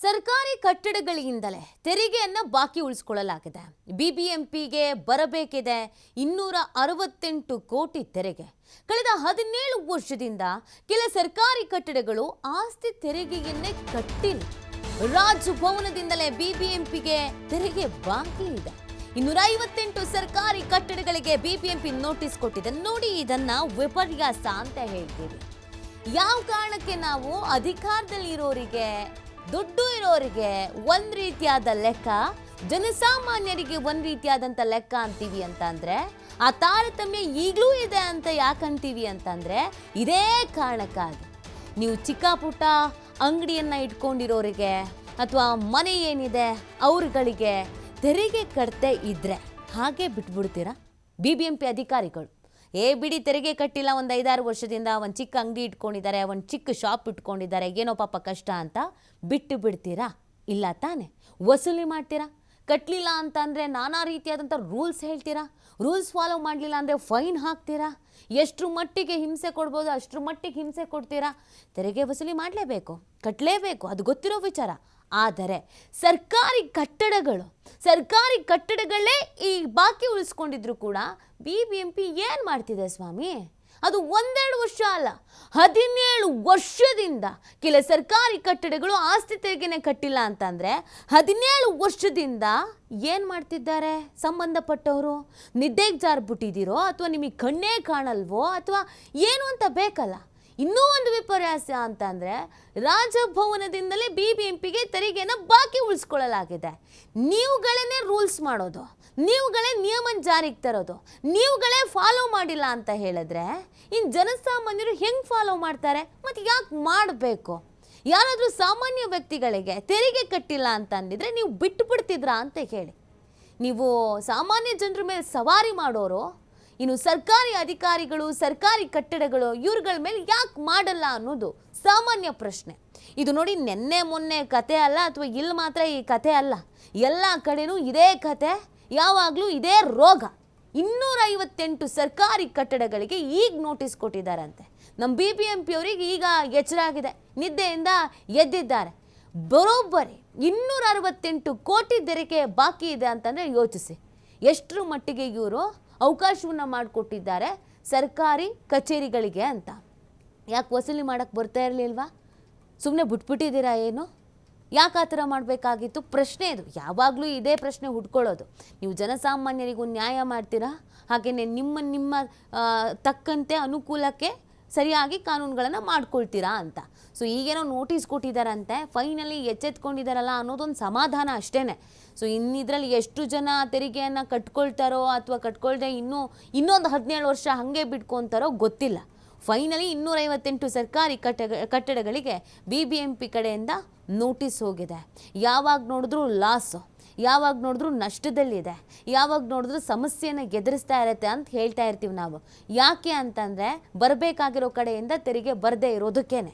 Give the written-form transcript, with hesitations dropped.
ಸರ್ಕಾರಿ ಕಟ್ಟಡಗಳಿಂದಲೇ ತೆರಿಗೆಯನ್ನು ಬಾಕಿ ಉಳಿಸಿಕೊಳ್ಳಲಾಗಿದೆ. ಬಿಬಿಎಂಪಿಗೆ ಬರಬೇಕಿದೆ 268 ಕೋಟಿ ತೆರಿಗೆ. ಕಳೆದ 17 ವರ್ಷದಿಂದ ಕೆಲ ಸರ್ಕಾರಿ ಕಟ್ಟಡಗಳು ಆಸ್ತಿ ತೆರಿಗೆಯನ್ನೇ ಕಟ್ಟಿಲ್ಲ. ರಾಜಭವನದಿಂದಲೇ ಬಿಬಿಎಂಪಿಗೆ ತೆರಿಗೆ ಬಾಕಿ ಇದೆ. 258 ಸರ್ಕಾರಿ ಕಟ್ಟಡಗಳಿಗೆ ಬಿಬಿಎಂಪಿ ನೋಟಿಸ್ ಕೊಟ್ಟಿದೆ. ನೋಡಿ, ಇದನ್ನ ವಿಪರ್ಯಾಸ ಅಂತ ಹೇಳ್ತೀವಿ. ಯಾವ ಕಾರಣಕ್ಕೆ ನಾವು ಅಧಿಕಾರದಲ್ಲಿ ಇರೋರಿಗೆ, ದುಡ್ಡು ಇರೋರಿಗೆ ಒಂದ್ ರೀತಿಯಾದ ಲೆಕ್ಕ, ಜನಸಾಮಾನ್ಯರಿಗೆ ಒಂದ್ ರೀತಿಯಾದಂಥ ಲೆಕ್ಕ ಅಂತೀವಿ ಅಂತಂದ್ರೆ, ಆ ತಾರತಮ್ಯ ಈಗಲೂ ಇದೆ ಅಂತ ಯಾಕಂತೀವಿ ಅಂತಂದ್ರೆ ಇದೇ ಕಾರಣಕ್ಕಾಗಿ. ನೀವು ಚಿಕ್ಕ ಪುಟ್ಟ ಅಂಗಡಿಯನ್ನ ಇಟ್ಕೊಂಡಿರೋರಿಗೆ ಅಥವಾ ಮನೆ ಏನಿದೆ ಅವ್ರಗಳಿಗೆ ತೆರಿಗೆ ಕಟ್ಟದೆ ಇದ್ರೆ ಹಾಗೆ ಬಿಟ್ಬಿಡ್ತೀರಾ? ಬಿಬಿಎಂಪಿ ಅಧಿಕಾರಿಗಳು ಬಿಡಿ ತೆರಿಗೆ ಕಟ್ಟಿಲ್ಲ, ಒಂದು 5-6 ವರ್ಷದಿಂದ ಒಂದು ಚಿಕ್ಕ ಅಂಗಡಿ ಇಟ್ಕೊಂಡಿದ್ದಾರೆ, ಒಂದು ಚಿಕ್ಕ ಶಾಪ್ ಇಟ್ಕೊಂಡಿದ್ದಾರೆ, ಏನೋ ಪಾಪ ಕಷ್ಟ ಅಂತ ಬಿಟ್ಟು ಬಿಡ್ತೀರಾ? ಇಲ್ಲ ತಾನೆ. ವಸೂಲಿ ಮಾಡ್ತೀರಾ? ಕಟ್ಟಲಿಲ್ಲ ಅಂತಂದರೆ ನಾನಾ ರೀತಿಯಾದಂಥ ರೂಲ್ಸ್ ಹೇಳ್ತೀರಾ. ರೂಲ್ಸ್ ಫಾಲೋ ಮಾಡಲಿಲ್ಲ ಅಂದರೆ ಫೈನ್ ಹಾಕ್ತೀರಾ. ಎಷ್ಟರ ಮಟ್ಟಿಗೆ ಹಿಂಸೆ ಕೊಡ್ಬೋದು ಅಷ್ಟರ ಮಟ್ಟಿಗೆ ಹಿಂಸೆ ಕೊಡ್ತೀರಾ. ತೆರಿಗೆ ವಸೂಲಿ ಮಾಡಲೇಬೇಕು, ಕಟ್ಟಲೇಬೇಕು, ಅದು ಗೊತ್ತಿರೋ ವಿಚಾರ. ಆದರೆ ಸರ್ಕಾರಿ ಕಟ್ಟಡಗಳೇ ಈ ಬಾಕಿ ಉಳಿಸ್ಕೊಂಡಿದ್ರು ಕೂಡ ಬಿಬಿಎಂಪಿ ಏನು ಮಾಡ್ತಿದೆ ಸ್ವಾಮಿ? ಅದು 1-2 ವರ್ಷ ಅಲ್ಲ, 17 ವರ್ಷದಿಂದ ಕೆಲ ಸರ್ಕಾರಿ ಕಟ್ಟಡಗಳು ಆಸ್ತಿ ತೆರಿಗೆನೆ ಕಟ್ಟಿಲ್ಲ ಅಂತಂದರೆ 17 ವರ್ಷದಿಂದ ಏನು ಮಾಡ್ತಿದ್ದಾರೆ ಸಂಬಂಧಪಟ್ಟವರು? ನಿದ್ದೆಗೆ ಜಾರ್ಬಿಟ್ಟಿದ್ದೀರೋ ಅಥವಾ ನಿಮಗೆ ಕಣ್ಣೇ ಕಾಣಲ್ವೋ ಅಥವಾ ಏನು ಅಂತ ಬೇಕಲ್ಲ. ಇನ್ನೂ ಒಂದು ವಿಪರ್ಯಾಸ ಅಂತಂದರೆ ರಾಜಭವನದಿಂದಲೇ ಬಿಬಿಎಂಪಿಗೆ ತೆರಿಗೆಯನ್ನು ಬಾಕಿ ಉಳಿಸ್ಕೊಳ್ಳಲಾಗಿದೆ. ನೀವುಗಳೇ ರೂಲ್ಸ್ ಮಾಡೋದು, ನೀವುಗಳೇ ನಿಯಮ ಜಾರಿಗೆ ತರೋದು, ನೀವುಗಳೇ ಫಾಲೋ ಮಾಡಿಲ್ಲ ಅಂತ ಹೇಳಿದ್ರೆ ಇನ್ನು ಜನಸಾಮಾನ್ಯರು ಹೆಂಗೆ ಫಾಲೋ ಮಾಡ್ತಾರೆ? ಮತ್ತು ಯಾಕೆ ಮಾಡಬೇಕು? ಯಾರಾದರೂ ಸಾಮಾನ್ಯ ವ್ಯಕ್ತಿಗಳಿಗೆ ತೆರಿಗೆ ಕಟ್ಟಿಲ್ಲ ಅಂತ ಅಂದಿದ್ರೆ ನೀವು ಬಿಟ್ಟು ಬಿಡ್ತಿದ್ರಾ ಅಂತ ಹೇಳಿ. ನೀವು ಸಾಮಾನ್ಯ ಜನರ ಮೇಲೆ ಸವಾರಿ ಮಾಡೋರು, ಇನ್ನು ಸರ್ಕಾರಿ ಅಧಿಕಾರಿಗಳು, ಸರ್ಕಾರಿ ಕಟ್ಟಡಗಳು ಇವ್ರುಗಳ ಮೇಲೆ ಯಾಕೆ ಮಾಡಲ್ಲ ಅನ್ನೋದು ಸಾಮಾನ್ಯ ಪ್ರಶ್ನೆ. ಇದು ನೋಡಿ, ನೆನ್ನೆ ಮೊನ್ನೆ ಕತೆ ಅಲ್ಲ, ಅಥವಾ ಇಲ್ಲಿ ಮಾತ್ರ ಈ ಕತೆ ಅಲ್ಲ, ಎಲ್ಲ ಕಡೆನೂ ಇದೇ ಕತೆ, ಯಾವಾಗಲೂ ಇದೇ ರೋಗ. 258 ಸರ್ಕಾರಿ ಕಟ್ಟಡಗಳಿಗೆ ಈಗ ನೋಟಿಸ್ ಕೊಟ್ಟಿದ್ದಾರಂತೆ. ನಮ್ಮ ಬಿಬಿಎಂಪಿ ಅವರಿಗೆ ಈಗ ಎಚ್ಚರ ಆಗಿದೆ, ನಿದ್ದೆಯಿಂದ ಎದ್ದಿದ್ದಾರೆ. ಬರೋಬ್ಬರಿ 268 ಕೋಟಿ ತೆರಿಗೆ ಬಾಕಿ ಇದೆ ಅಂತಂದರೆ ಯೋಚಿಸಿ, ಎಷ್ಟರ ಮಟ್ಟಿಗೆ ಇವರು ಅವಕಾಶವನ್ನು ಮಾಡಿಕೊಟ್ಟಿದ್ದಾರೆ ಸರ್ಕಾರಿ ಕಚೇರಿಗಳಿಗೆ ಅಂತ. ಯಾಕೆ ವಸೂಲಿ ಮಾಡೋಕ್ಕೆ ಬರ್ತಾ ಇರಲಿಲ್ವಾ? ಸುಮ್ಮನೆ ಬಿಟ್ಬಿಟ್ಟಿದ್ದೀರಾ ಏನು? ಯಾಕೆ ಆ ಥರ ಮಾಡಬೇಕಾಗಿತ್ತು? ಪ್ರಶ್ನೆ ಇದು. ಯಾವಾಗಲೂ ಇದೇ ಪ್ರಶ್ನೆ ಹುಡ್ಕೊಳ್ಳೋದು. ನೀವು ಜನಸಾಮಾನ್ಯರಿಗೂ ನ್ಯಾಯ ಮಾಡ್ತೀರಾ, ಹಾಗೆಯೇ ನಿಮ್ಮ ತಕ್ಕಂತೆ ಅನುಕೂಲಕ್ಕೆ ಸರಿಯಾಗಿ ಕಾನೂನುಗಳನ್ನು ಮಾಡ್ಕೊಳ್ತೀರಾ ಅಂತ. ಸೊ ಈಗೇನೋ ನೋಟಿಸ್ ಕೊಟ್ಟಿದ್ದಾರಂತೆ, ಫೈನಲಿ ಎಚ್ಚೆತ್ಕೊಂಡಿದ್ದಾರಲ್ಲ ಅನ್ನೋದೊಂದು ಸಮಾಧಾನ ಅಷ್ಟೇ. ಸೊ ಇನ್ನಿದ್ರಲ್ಲಿ ಎಷ್ಟು ಜನ ತೆರಿಗೆಯನ್ನು ಕಟ್ಕೊಳ್ತಾರೋ ಅಥವಾ ಕಟ್ಕೊಳ್ದೆ ಇನ್ನೊಂದು 17 ವರ್ಷ ಹಾಗೆ ಬಿಟ್ಕೊತಾರೋ ಗೊತ್ತಿಲ್ಲ. ಫೈನಲಿ 258 ಸರ್ಕಾರಿ ಕಟ್ಟಡಗಳಿಗೆ ಬಿಬಿಎಂಪಿ ಕಡೆಯಿಂದ ನೋಟಿಸ್ ಹೋಗಿದೆ. ಯಾವಾಗ ನೋಡಿದ್ರೂ ಲಾಸು, ಯಾವಾಗ ನೋಡಿದ್ರೂ ನಷ್ಟದಲ್ಲಿದೆ, ಯಾವಾಗ ನೋಡಿದ್ರೂ ಸಮಸ್ಯೆಯನ್ನು ಎದುರಿಸ್ತಾ ಇರುತ್ತೆ ಅಂತ ಹೇಳ್ತಾ ಇರ್ತೀವಿ ನಾವು. ಯಾಕೆ ಅಂತಂದರೆ ಬರಬೇಕಾಗಿರೋ ಕಡೆಯಿಂದ ತೆರಿಗೆ ಬರದೇ ಇರೋದಕ್ಕೇನೆ.